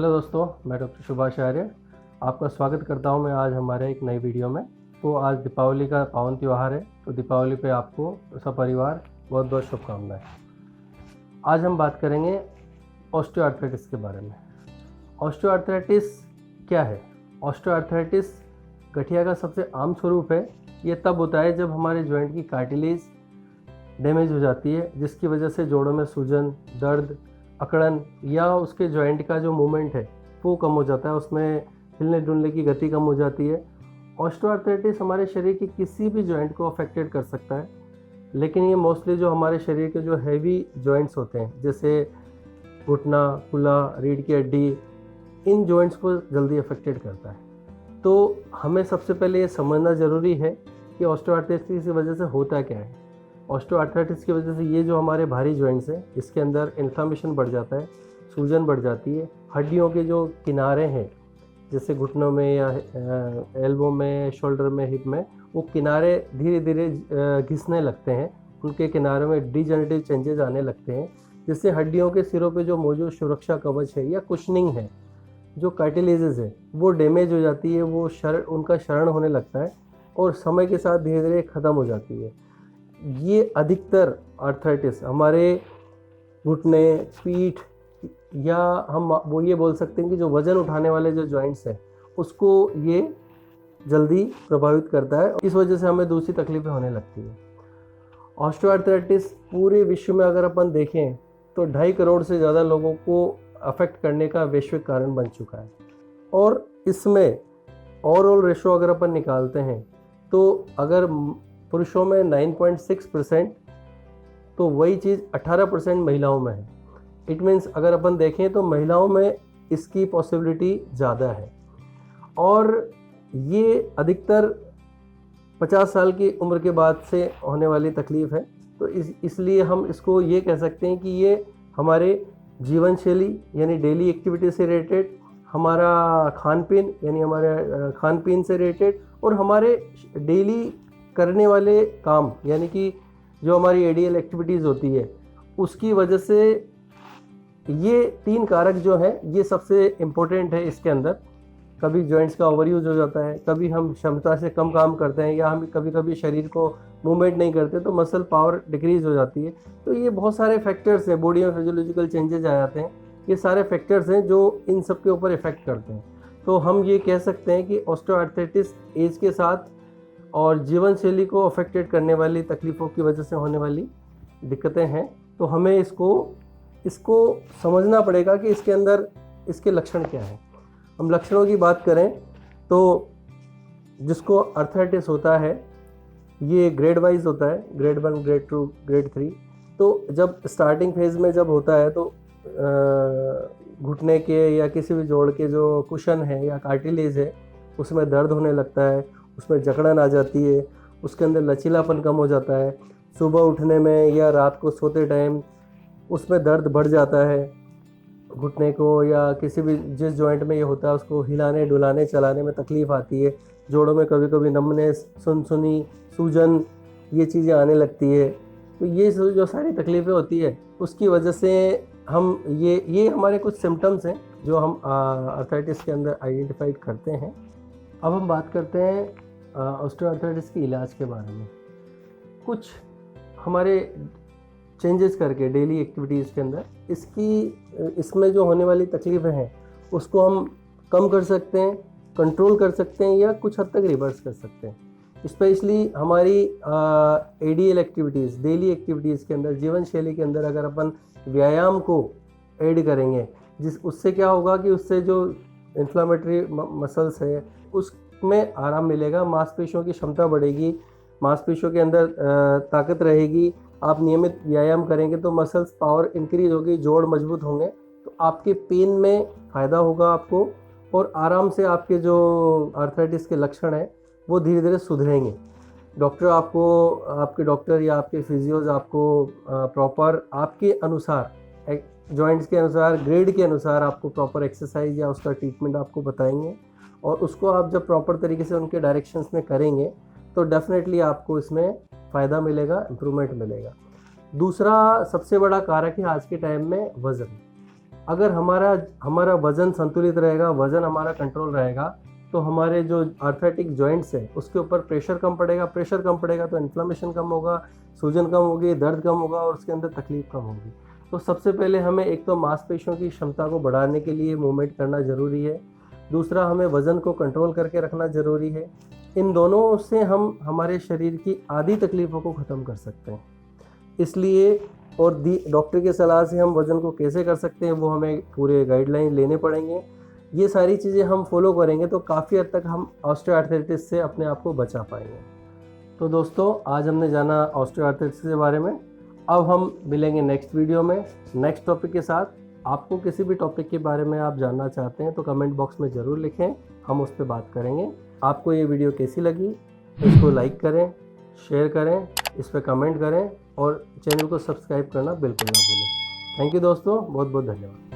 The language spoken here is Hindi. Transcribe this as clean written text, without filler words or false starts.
हेलो दोस्तों, मैं डॉक्टर सुभाष आर्य आपका स्वागत करता हूं मैं आज हमारे एक नई वीडियो में। तो आज दीपावली का पावन त्यौहार है, तो दीपावली पे आपको सपरिवार बहुत बहुत शुभकामनाएं। आज हम बात करेंगे ऑस्टियोआर्थराइटिस के बारे में। ऑस्टियोआर्थराइटिस क्या है? ऑस्टियोआर्थराइटिस गठिया का सबसे आम स्वरूप है। ये तब होता है जब हमारे जॉइंट की कार्टिलेज डैमेज हो जाती है, जिसकी वजह से जोड़ों में सूजन, दर्द, अकड़न या उसके जॉइंट का जो मूवमेंट है वो कम हो जाता है, उसमें हिलने डुलने की गति कम हो जाती है। ऑस्टियोआर्थराइटिस हमारे शरीर के किसी भी जॉइंट को अफेक्टेड कर सकता है, लेकिन ये मोस्टली जो हमारे शरीर के जो हैवी जॉइंट्स होते हैं, जैसे घुटना, कुल्ला, रीढ़ की हड्डी, इन जॉइंट्स को जल्दी अफेक्टेड करता है। तो हमें सबसे पहले ये समझना ज़रूरी है कि ऑस्टियोआर्थराइटिस की वजह से होता क्या है। ऑस्टियोआर्थराइटिस की वजह से ये जो हमारे भारी जॉइंट्स हैं, इसके अंदर इन्फ्लामेशन बढ़ जाता है, सूजन बढ़ जाती है। हड्डियों के जो किनारे हैं, जैसे घुटनों में या एल्बो में, शोल्डर में, हिप में, वो किनारे धीरे धीरे घिसने लगते हैं, उनके किनारों में डिजनरेटिव चेंजेस आने लगते हैं, जिससे हड्डियों के सिरों पे जो मौजूद सुरक्षा कवच है या कुशनिंग है, जो कार्टिलेजेस है, वो डैमेज हो जाती है, वो उनका क्षरण होने लगता है और समय के साथ धीरे धीरे ख़त्म हो जाती है। ये अधिकतर आर्थराइटिस हमारे घुटने, पीठ या हम वो ये बोल सकते हैं कि जो वज़न उठाने वाले जो जॉइंट्स हैं, उसको ये जल्दी प्रभावित करता है। इस वजह से हमें दूसरी तकलीफ़ें होने लगती है। ऑस्टियोआर्थराइटिस पूरे विश्व में अगर अपन देखें तो 2.5 करोड़ से ज़्यादा लोगों को अफेक्ट करने का वैश्विक कारण बन चुका है। और इसमें ओवरऑल रेशो अगर अपन निकालते हैं तो अगर पुरुषों में 9.6%, तो वही चीज़ 18% महिलाओं में है। इट मीन्स अगर अपन देखें तो महिलाओं में इसकी पॉसिबिलिटी ज़्यादा है। और ये अधिकतर 50 साल की उम्र के बाद से होने वाली तकलीफ़ है। तो इसलिए हम इसको ये कह सकते हैं कि ये हमारे जीवन शैली यानी डेली एक्टिविटी से रिलेटेड, हमारा खान पीन यानी हमारे खान पीन से रिलेटेड, और हमारे डेली करने वाले काम यानी कि जो हमारी एडीएल एक्टिविटीज़ होती है, उसकी वजह से ये 3 कारक जो हैं ये सबसे इम्पोर्टेंट है इसके अंदर। कभी जॉइंट्स का ओवर यूज़ हो जाता है, कभी हम क्षमता से कम काम करते हैं, या हम कभी कभी शरीर को मूवमेंट नहीं करते तो मसल पावर डिक्रीज़ हो जाती है। तो ये बहुत सारे फैक्टर्स हैं, बॉडी में फिजियोलॉजिकल चेंजेस आ जाते हैं। ये सारे फैक्टर्स हैं जो इन सब के ऊपर इफ़ेक्ट करते हैं। तो हम ये कह सकते हैं कि ऑस्टियोआर्थराइटिस एज के साथ और जीवन शैली को अफेक्टेड करने वाली तकलीफ़ों की वजह से होने वाली दिक्कतें हैं। तो हमें इसको समझना पड़ेगा कि इसके अंदर इसके लक्षण क्या हैं। हम लक्षणों की बात करें तो जिसको आर्थराइटिस होता है ये ग्रेड वाइज होता है, ग्रेड 1, ग्रेड 2, ग्रेड 3। तो जब स्टार्टिंग फेज़ में जब होता है तो घुटने के या किसी भी जोड़ के जो कुशन है या कार्टिलेज है, उसमें दर्द होने लगता है, उसमें जकड़न आ जाती है, उसके अंदर लचीलापन कम हो जाता है। सुबह उठने में या रात को सोते टाइम उसमें दर्द बढ़ जाता है। घुटने को या किसी भी जिस जॉइंट में ये होता है उसको हिलाने डुलाने चलाने में तकलीफ़ आती है। जोड़ों में कभी कभी नमनेस, सुनसुनी, सूजन, ये चीज़ें आने लगती है। तो ये जो सारी तकलीफ़ें होती है उसकी वजह से हम ये हमारे कुछ सिम्टम्स हैं जो हम आर्थराइटिस के अंदर आइडेंटिफाइड करते हैं। अब हम बात करते हैं ऑस्टियोआर्थराइटिस के इलाज के बारे में। कुछ हमारे चेंजेस करके डेली एक्टिविटीज़ के अंदर इसमें जो होने वाली तकलीफ़ें हैं उसको हम कम कर सकते हैं, कंट्रोल कर सकते हैं, या कुछ हद तक रिवर्स कर सकते हैं। स्पेशली हमारी एडीएल एक्टिविटीज़, डेली एक्टिविटीज़ के अंदर, जीवन शैली के अंदर अगर अपन व्यायाम को ऐड करेंगे, उससे क्या होगा कि उससे जो इन्फ्लामेटरी मसल्स है उसमें आराम मिलेगा, मांसपेशियों की क्षमता बढ़ेगी, मांसपेशियों के अंदर ताकत रहेगी। आप नियमित व्यायाम करेंगे तो मसल्स पावर इंक्रीज होगी, जोड़ मजबूत होंगे, तो आपके पेन में फ़ायदा होगा आपको, और आराम से आपके जो आर्थराइटिस के लक्षण हैं वो धीरे धीरे सुधरेंगे। आपके डॉक्टर या आपके फिजियोज आपको प्रॉपर आपके अनुसार, जॉइंट्स के अनुसार, ग्रेड के अनुसार आपको प्रॉपर एक्सरसाइज या उसका ट्रीटमेंट आपको बताएंगे, और उसको आप जब प्रॉपर तरीके से उनके डायरेक्शंस में करेंगे तो डेफिनेटली आपको इसमें फ़ायदा मिलेगा, इम्प्रूवमेंट मिलेगा। दूसरा सबसे बड़ा कारक है आज के टाइम में वज़न। अगर हमारा वज़न संतुलित रहेगा, वज़न हमारा कंट्रोल रहेगा, तो हमारे जो आर्थराइटिक जॉइंट्स है उसके ऊपर प्रेशर कम पड़ेगा तो इन्फ्लेमेशन कम होगा, सूजन कम होगी, दर्द कम होगा और उसके अंदर तकलीफ कम होगी। तो सबसे पहले हमें एक तो मांसपेशियों की क्षमता को बढ़ाने के लिए मूवमेंट करना ज़रूरी है, दूसरा हमें वज़न को कंट्रोल करके रखना ज़रूरी है। इन दोनों से हम हमारे शरीर की आधी तकलीफ़ों को ख़त्म कर सकते हैं। इसलिए और डॉक्टर की सलाह से हम वज़न को कैसे कर सकते हैं वो हमें पूरे गाइडलाइन लेने पड़ेंगे। ये सारी चीज़ें हम फॉलो करेंगे तो काफ़ी हद तक हम ऑस्टियोआर्थराइटिस से अपने आप को बचा पाएंगे। तो दोस्तों, आज हमने जाना ऑस्टियोआर्थराइटिस के बारे में। अब हम मिलेंगे नेक्स्ट वीडियो में नेक्स्ट टॉपिक के साथ। आपको किसी भी टॉपिक के बारे में आप जानना चाहते हैं तो कमेंट बॉक्स में ज़रूर लिखें, हम उस पर बात करेंगे। आपको ये वीडियो कैसी लगी इसको लाइक करें, शेयर करें, इस पर कमेंट करें और चैनल को सब्सक्राइब करना बिल्कुल ना भूलें। थैंक यू दोस्तों, बहुत बहुत धन्यवाद।